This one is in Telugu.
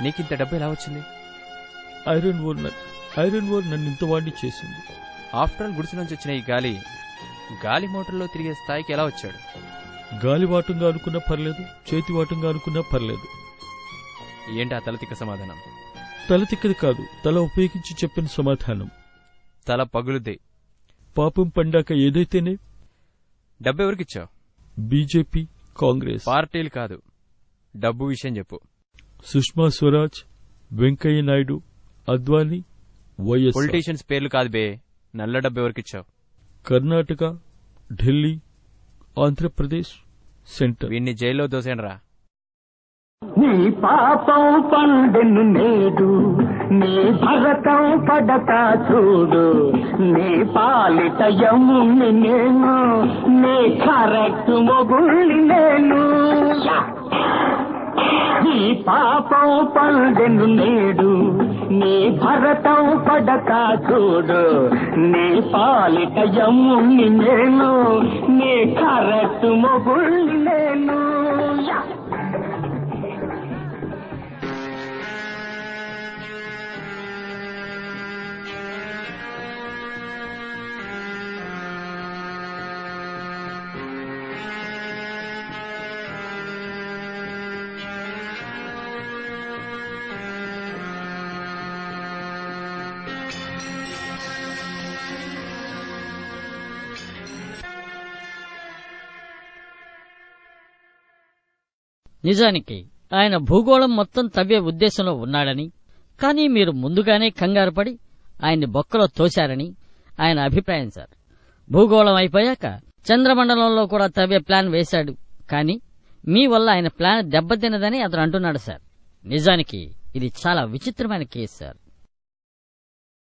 నీకింత డబ్బు ఎలా వచ్చింది? ఐరన్ ఓర్ నన్ను ఇంతవాడిని చేసింది. ఆఫ్టర్ ఆల్ గుడిసె నుంచి వచ్చిన ఈ గాలి మోటార్లో తిరిగే స్థాయికి ఎలా వచ్చాడు? గాలివాటంగా అనుకున్నా పర్లేదు, చేతివాటంగా అనుకున్నా పర్లేదు. ఏంటి ఆ తలతిక్క సమాధానం? తల తిక్కది కాదు, తల ఉపయోగించి చెప్పిన సమాధానం. తల పగులుద్ది. పాపం పండాక ఏదైతేనే. డబ్బు ఎవరికిచ్చావు? బీజేపీ, కాంగ్రెస్. పార్టీలు కాదు, డబ్బు విషయం చెప్పు. సుష్మా స్వరాజ్, వెంకయ్య నాయుడు, అద్వానీ, వైఎస్. పొలిటీషియన్స్ పేర్లు కాదు బే. నల్ల డబ్బు ఎవరికిచ్చావు? కర్ణాటక, ఢిల్లీ, ఆంధ్రప్రదేశ్, సెంటర్. వీణ్ణి జైల్లో దోసేనరా. నీ పాపం పండెను నేడు, నీ భరతం పడతా చూడు, నీ పాలిట యముని నేను, నీ కరెక్ట్ మొగుళ్ళి నేను. నీ పాపం పండెను నేడు, నీ భరతం పడతా చూడు, నీ పాలిట యముని నేను, నీ కరెక్ట్ మొగుళ్ళి నేను. నిజానికి ఆయన భూగోళం మొత్తం తవ్వే ఉద్దేశంలో ఉన్నాడని, కానీ మీరు ముందుగానే కంగారుపడి ఆయన్ని బొక్కలో తోశారని ఆయన అభిప్రాయం సార్. భూగోళం అయిపోయాక చంద్రమండలంలో కూడా తవ్వే ప్లాన్ వేశాడు, కానీ మీ వల్ల ఆయన ప్లాన్ దెబ్బతిన్నదని అతను అంటున్నాడు సార్. నిజానికి ఇది చాలా విచిత్రమైన కేసు సార్.